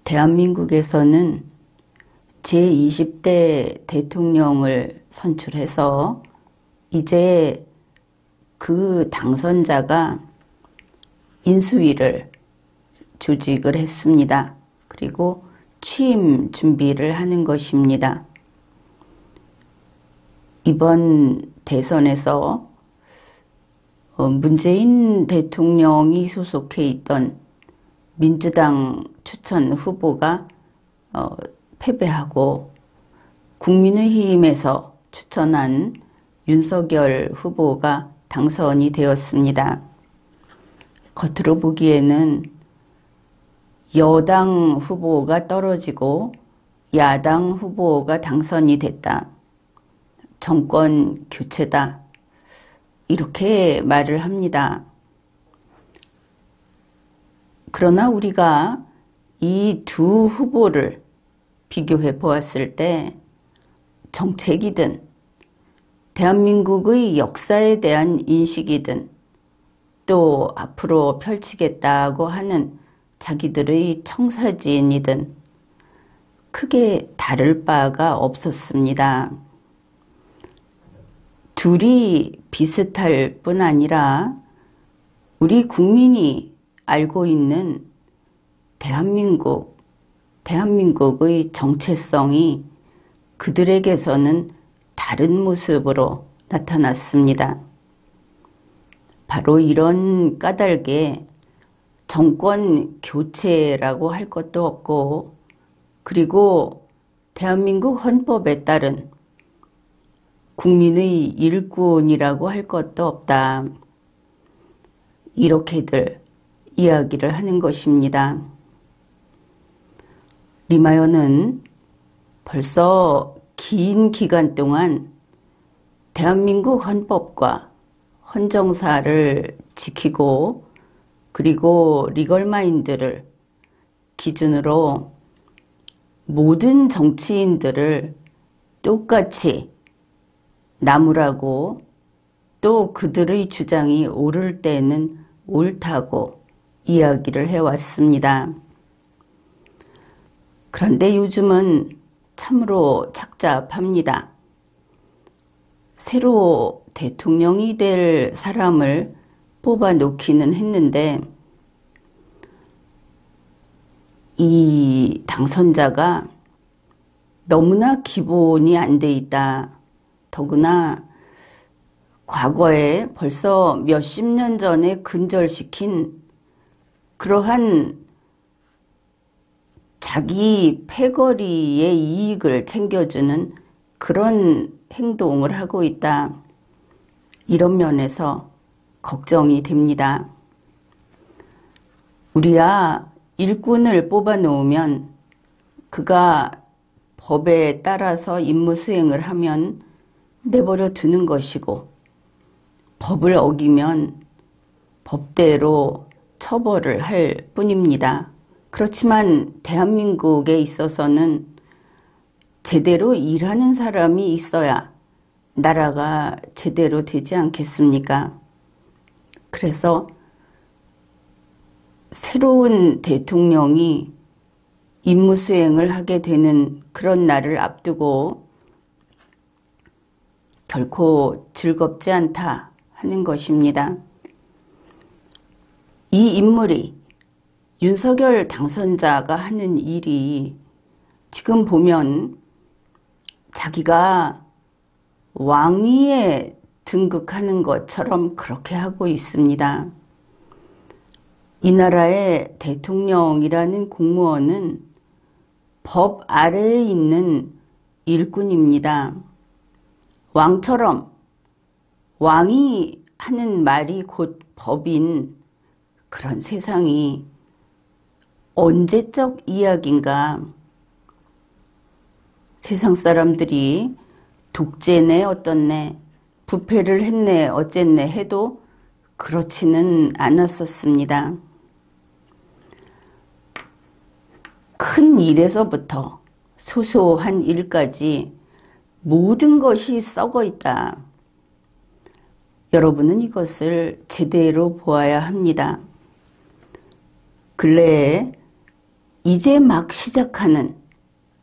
대한민국에서는 제20대 대통령을 선출해서 이제 그 당선자가 인수위를 조직을 했습니다. 그리고 취임 준비를 하는 것입니다. 이번 대선에서 문재인 대통령이 소속해 있던 민주당 추천 후보가 패배하고 국민의힘에서 추천한 윤석열 후보가 당선이 되었습니다. 겉으로 보기에는 여당 후보가 떨어지고 야당 후보가 당선이 됐다. 정권 교체다. 이렇게 말을 합니다. 그러나 우리가 이 두 후보를 비교해 보았을 때 정책이든 대한민국의 역사에 대한 인식이든 또 앞으로 펼치겠다고 하는 자기들의 청사진이든 크게 다를 바가 없었습니다. 둘이 비슷할 뿐 아니라 우리 국민이 알고 있는 대한민국의 정체성이 그들에게서는 다른 모습으로 나타났습니다. 바로 이런 까닭에 정권 교체라고 할 것도 없고, 그리고 대한민국 헌법에 따른 국민의 일꾼이라고 할 것도 없다. 이렇게들 이야기를 하는 것입니다. 리마요는 벌써 긴 기간 동안 대한민국 헌법과 헌정사를 지키고 그리고 리걸마인드를 기준으로 모든 정치인들을 똑같이 나무라고 또 그들의 주장이 옳을 때는 옳다고 이야기를 해왔습니다. 그런데 요즘은 참으로 착잡합니다. 새로 대통령이 될 사람을 뽑아놓기는 했는데 이 당선자가 너무나 기본이 안 돼 있다. 더구나 과거에 벌써 몇십 년 전에 근절시킨 그러한 자기 패거리의 이익을 챙겨주는 그런 행동을 하고 있다. 이런 면에서 걱정이 됩니다. 우리야 일꾼을 뽑아놓으면 그가 법에 따라서 임무 수행을 하면 내버려 두는 것이고, 법을 어기면 법대로 처벌을 할 뿐입니다. 그렇지만 대한민국에 있어서는 제대로 일하는 사람이 있어야 나라가 제대로 되지 않겠습니까? 그래서 새로운 대통령이 임무 수행을 하게 되는 그런 날을 앞두고 결코 즐겁지 않다 하는 것입니다. 이 인물이 윤석열 당선자가 하는 일이 지금 보면 자기가 왕위에 등극하는 것처럼 그렇게 하고 있습니다. 이 나라의 대통령이라는 공무원은 법 아래에 있는 일꾼입니다. 왕처럼 왕이 하는 말이 곧 법인 그런 세상이 언제적 이야기인가. 세상 사람들이 독재네 어떻네 부패를 했네 어쨌네 해도 그렇지는 않았었습니다. 큰 일에서부터 소소한 일까지 모든 것이 썩어 있다. 여러분은 이것을 제대로 보아야 합니다. 근래에 이제 막 시작하는,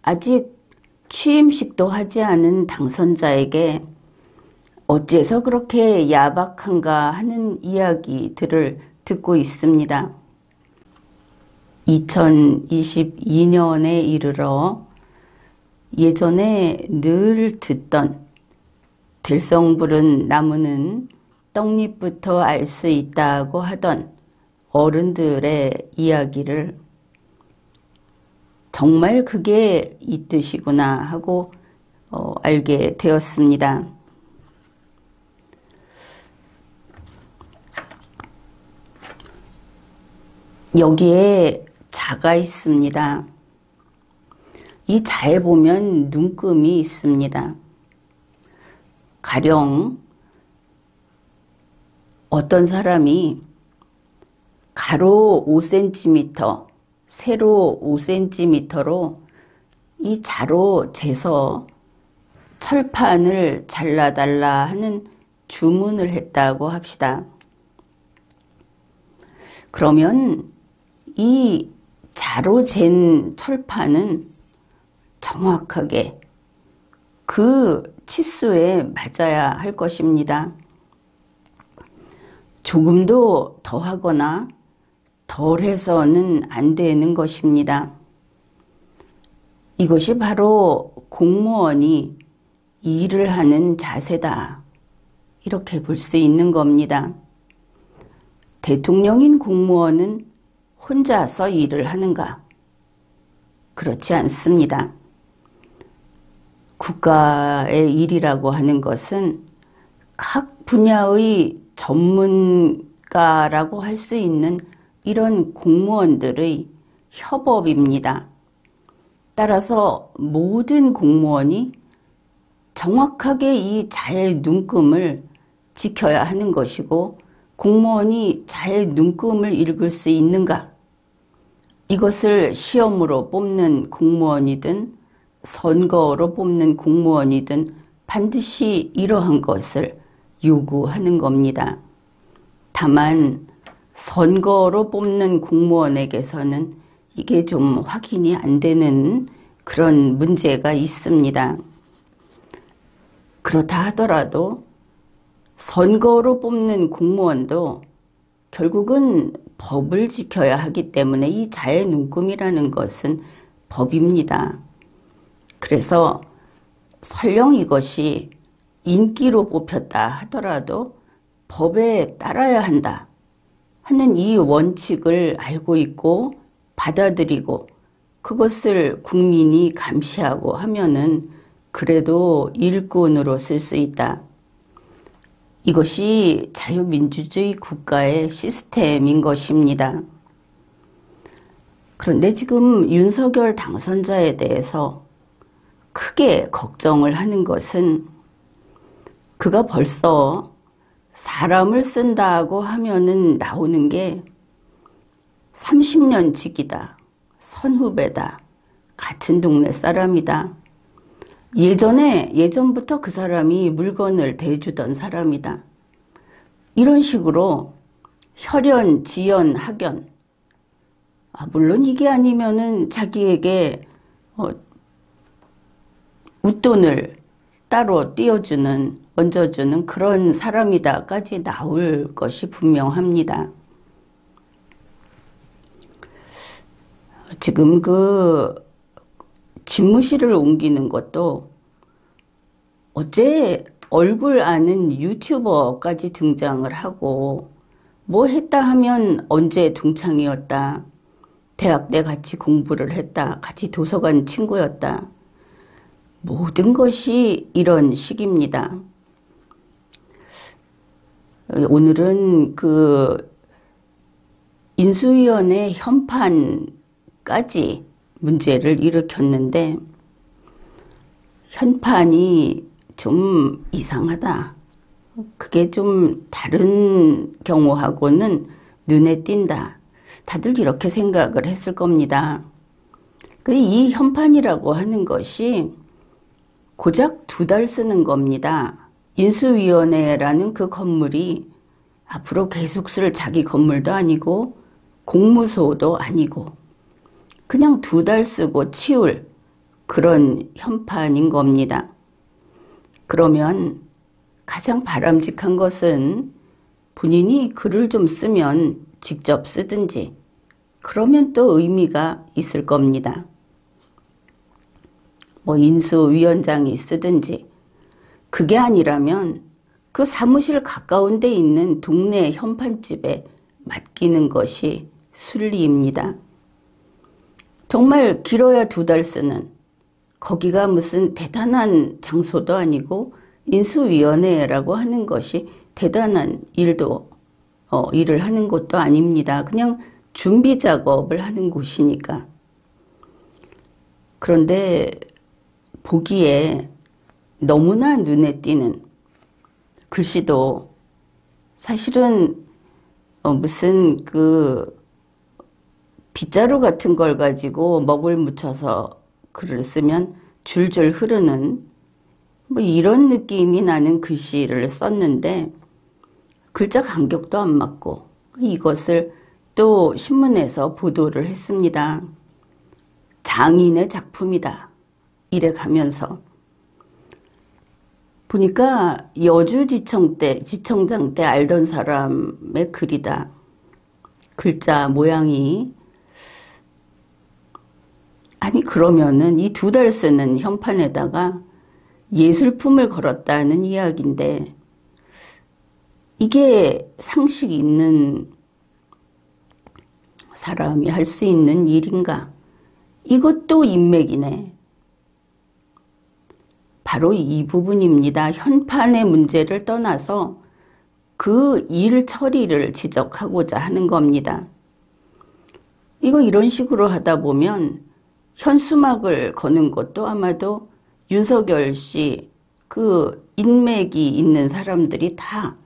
아직 취임식도 하지 않은 당선자에게 어째서 그렇게 야박한가 하는 이야기들을 듣고 있습니다. 2022년에 이르러 예전에 늘 듣던 들성부른 나무는 떡잎부터 알 수 있다고 하던 어른들의 이야기를 정말 그게 이 뜻이구나 하고 알게 되었습니다. 여기에 자가 있습니다. 이 자에 보면 눈금이 있습니다. 가령 어떤 사람이 가로 5cm, 세로 5cm로 이 자로 재서 철판을 잘라달라 하는 주문을 했다고 합시다. 그러면 이 자로 잰 철판은 정확하게 그 치수에 맞아야 할 것입니다. 조금도 더하거나 덜해서는 안 되는 것입니다. 이것이 바로 공무원이 일을 하는 자세다. 이렇게 볼 수 있는 겁니다. 대통령인 공무원은 혼자서 일을 하는가? 그렇지 않습니다. 국가의 일이라고 하는 것은 각 분야의 전문가라고 할 수 있는 이런 공무원들의 협업입니다. 따라서 모든 공무원이 정확하게 이 자의 눈금을 지켜야 하는 것이고, 공무원이 자의 눈금을 읽을 수 있는가? 이것을 시험으로 뽑는 공무원이든 선거로 뽑는 공무원이든 반드시 이러한 것을 요구하는 겁니다. 다만 선거로 뽑는 공무원에게서는 이게 좀 확인이 안 되는 그런 문제가 있습니다. 그렇다 하더라도 선거로 뽑는 공무원도 결국은 법을 지켜야 하기 때문에 이 자의 눈금이라는 것은 법입니다. 그래서 설령 이것이 인기로 뽑혔다 하더라도 법에 따라야 한다 하는 이 원칙을 알고 있고 받아들이고 그것을 국민이 감시하고 하면은 그래도 일꾼으로 쓸 수 있다. 이것이 자유민주주의 국가의 시스템인 것입니다. 그런데 지금 윤석열 당선자에 대해서 크게 걱정을 하는 것은 그가 벌써 사람을 쓴다고 하면은 나오는 게 30년 직이다, 선후배다, 같은 동네 사람이다. 예전부터 그 사람이 물건을 대주던 사람이다. 이런 식으로 혈연, 지연, 학연. 물론 이게 아니면은 자기에게 웃돈을 따로 얹어주는 그런 사람이다까지 나올 것이 분명합니다. 지금 그 집무실을 옮기는 것도 어째 얼굴 아는 유튜버까지 등장을 하고 뭐 했다 하면 언제 동창이었다. 대학 때 같이 공부를 했다. 같이 도서관 친구였다. 모든 것이 이런 식입니다. 오늘은 그 인수위원회 현판까지 문제를 일으켰는데 현판이 좀 이상하다. 그게 좀 다른 경우하고는 눈에 띈다. 다들 이렇게 생각을 했을 겁니다. 이 현판이라고 하는 것이 고작 2달 쓰는 겁니다. 인수위원회라는 그 건물이 앞으로 계속 쓸 자기 건물도 아니고 공무소도 아니고 그냥 2달 쓰고 치울 그런 현판인 겁니다. 그러면 가장 바람직한 것은 본인이 글을 좀 쓰면 직접 쓰든지, 그러면 또 의미가 있을 겁니다. 뭐 인수위원장이 쓰든지, 그게 아니라면 그 사무실 가까운 데 있는 동네 현판집에 맡기는 것이 순리입니다. 정말 길어야 2달 쓰는, 거기가 무슨 대단한 장소도 아니고 인수위원회라고 하는 것이 대단한 일을 하는 곳도 아닙니다. 그냥 준비 작업을 하는 곳이니까. 그런데 보기에 너무나 눈에 띄는 글씨도 사실은 무슨 그 빗자루 같은 걸 가지고 먹을 묻혀서 글을 쓰면 줄줄 흐르는 뭐 이런 느낌이 나는 글씨를 썼는데 글자 간격도 안 맞고, 이것을 또 신문에서 보도를 했습니다. 장인의 작품이다, 이래 가면서 보니까 지청장 때 알던 사람의 글이다. 글자 모양이. 아니, 그러면은 이 2달 쓰는 현판에다가 예술품을 걸었다는 이야기인데, 이게 상식 있는 사람이 할 수 있는 일인가? 이것도 인맥이네. 바로 이 부분입니다. 현판의 문제를 떠나서 그 일 처리를 지적하고자 하는 겁니다. 이거 이런 식으로 하다 보면 현수막을 거는 것도 아마도 윤석열 씨 그 인맥이 있는 사람들이 다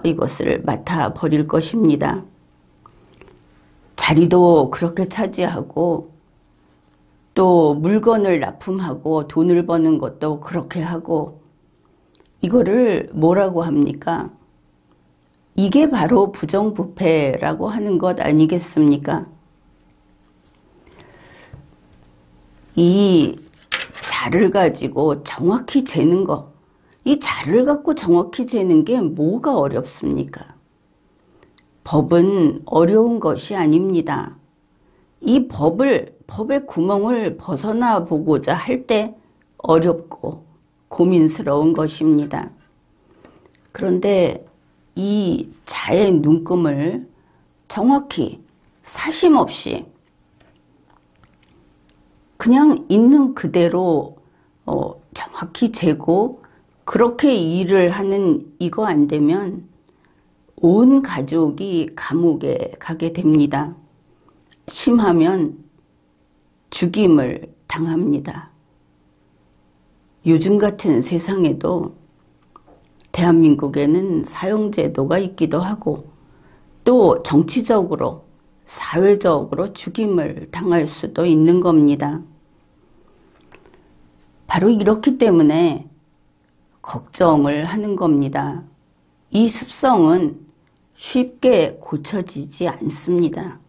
이것을 맡아버릴 것입니다. 자리도 그렇게 차지하고 또 물건을 납품하고 돈을 버는 것도 그렇게 하고, 이거를 뭐라고 합니까? 이게 바로 부정부패라고 하는 것 아니겠습니까? 이 자를 가지고 정확히 재는 거, 이 자를 갖고 정확히 재는 게 뭐가 어렵습니까? 법은 어려운 것이 아닙니다. 이 법의 구멍을 벗어나 보고자 할 때 어렵고 고민스러운 것입니다. 그런데 이 자의 눈금을 정확히 사심 없이 그냥 있는 그대로 정확히 재고 그렇게 일을 하는 이거 안 되면 온 가족이 감옥에 가게 됩니다. 심하면 죽임을 당합니다. 요즘 같은 세상에도 대한민국에는 사형제도가 있기도 하고 또 정치적으로 사회적으로 죽임을 당할 수도 있는 겁니다. 바로 이렇기 때문에 걱정을 하는 겁니다. 이 습성은 쉽게 고쳐지지 않습니다.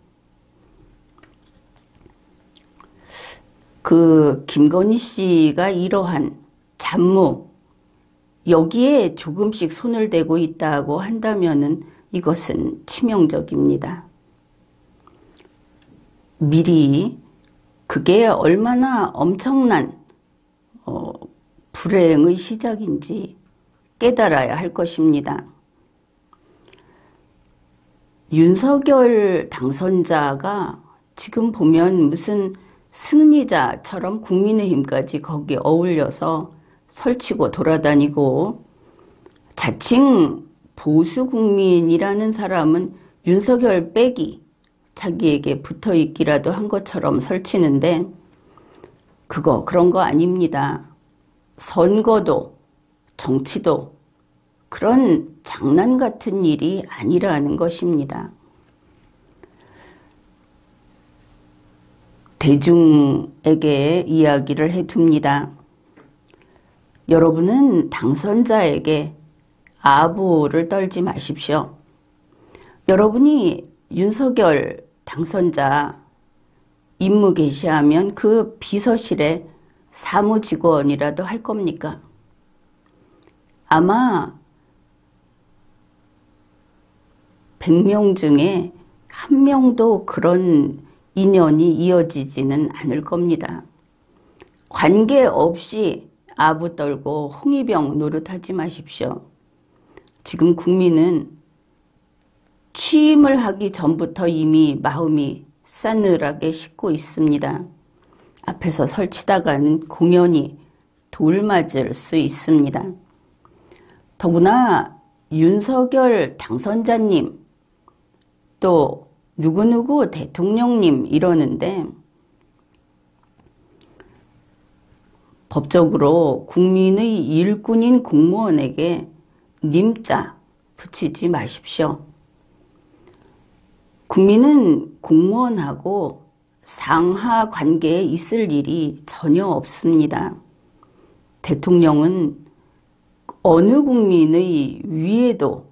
그 김건희 씨가 이러한 잡무, 여기에 조금씩 손을 대고 있다고 한다면은 이것은 치명적입니다. 미리 그게 얼마나 엄청난 불행의 시작인지 깨달아야 할 것입니다. 윤석열 당선자가 지금 보면 무슨 승리자처럼 국민의힘까지 거기 어울려서 설치고 돌아다니고, 자칭 보수국민이라는 사람은 윤석열 빼기 자기에게 붙어있기라도 한 것처럼 설치는데 그런 거 아닙니다. 선거도 정치도 그런 장난 같은 일이 아니라는 것입니다. 대중에게 이야기를 해둡니다. 여러분은 당선자에게 아부를 떨지 마십시오. 여러분이 윤석열 당선자 임무 개시하면 그 비서실에 사무직원이라도 할 겁니까? 아마 100명 중에 한 명도 그런 인연이 이어지지는 않을 겁니다. 관계없이 아부 떨고 홍위병 노릇하지 마십시오. 지금 국민은 취임을 하기 전부터 이미 마음이 싸늘하게 식고 있습니다. 앞에서 설치다가는 공연히 돌맞을 수 있습니다. 더구나 윤석열 당선자님 또 누구누구 대통령님 이러는데 법적으로 국민의 일꾼인 공무원에게 님자 붙이지 마십시오. 국민은 공무원하고 상하 관계에 있을 일이 전혀 없습니다. 대통령은 어느 국민의 위에도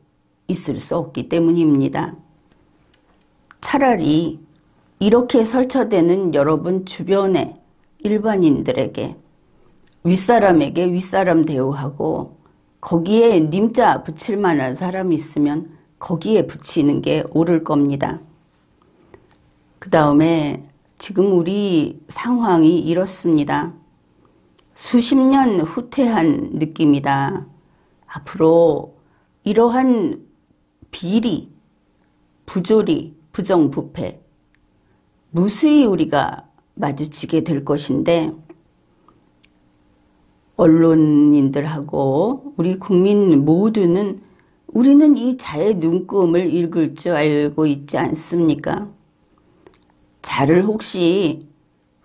있을 수 없기 때문입니다. 차라리 이렇게 설쳐대는 여러분 주변의 일반인들에게 윗사람에게 윗사람 대우하고 거기에 님자 붙일 만한 사람이 있으면 거기에 붙이는 게 옳을 겁니다. 그 다음에 지금 우리 상황이 이렇습니다. 수십 년 후퇴한 느낌이다. 앞으로 이러한 비리, 부조리, 부정부패 무수히 우리가 마주치게 될 것인데 언론인들하고 우리 국민 모두는 우리는 이 자의 눈금을 읽을 줄 알고 있지 않습니까? 자를 혹시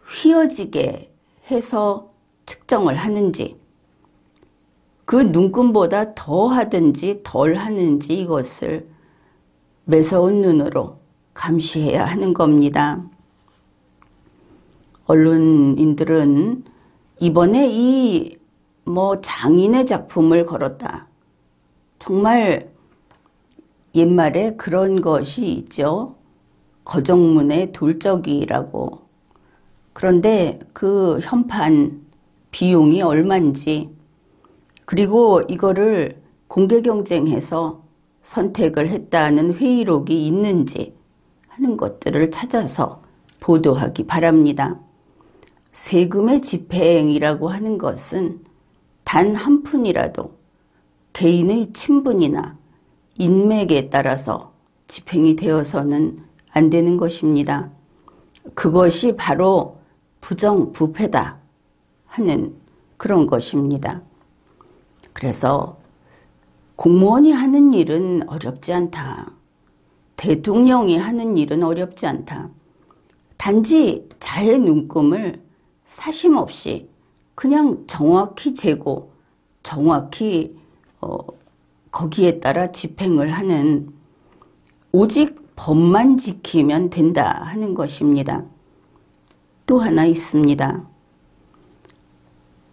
휘어지게 해서 측정을 하는지 그 눈금보다 더 하든지 덜 하는지 이것을 매서운 눈으로 감시해야 하는 겁니다. 언론인들은 이번에 이 장인의 작품을 걸었다. 정말 옛말에 그런 것이 있죠. 거정문의 돌적이라고. 그런데 그 현판 비용이 얼마인지 그리고 이거를 공개 경쟁해서 선택을 했다는 회의록이 있는지 하는 것들을 찾아서 보도하기 바랍니다. 세금의 집행이라고 하는 것은 단 한 푼이라도 개인의 친분이나 인맥에 따라서 집행이 되어서는 안 되는 것입니다. 그것이 바로 부정부패다 하는 그런 것입니다. 그래서 공무원이 하는 일은 어렵지 않다. 대통령이 하는 일은 어렵지 않다. 단지 자의 눈금을 사심없이 그냥 정확히 재고 정확히 거기에 따라 집행을 하는 오직 법만 지키면 된다 하는 것입니다. 또 하나 있습니다.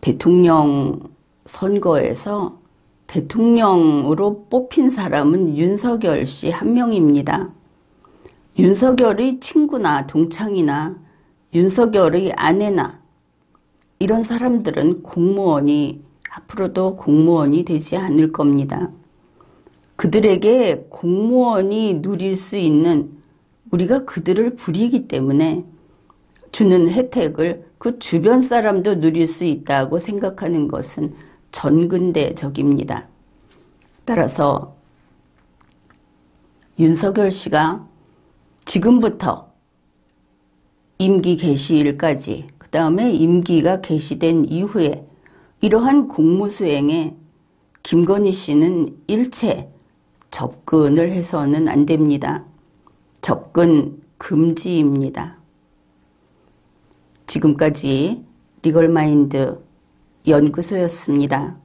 대통령 선거에서 대통령으로 뽑힌 사람은 윤석열 씨 한 명입니다. 윤석열의 친구나 동창이나 윤석열의 아내나 이런 사람들은 앞으로도 공무원이 되지 않을 겁니다. 그들에게 공무원이 누릴 수 있는 우리가 그들을 부리기 때문에 주는 혜택을 그 주변 사람도 누릴 수 있다고 생각하는 것은 전근대적입니다. 따라서 윤석열 씨가 지금부터 임기 개시일까지 그 다음에 임기가 개시된 이후에 이러한 공무수행에 김건희 씨는 일체 접근을 해서는 안 됩니다. 접근 금지입니다. 지금까지 리걸마인드 연구소였습니다.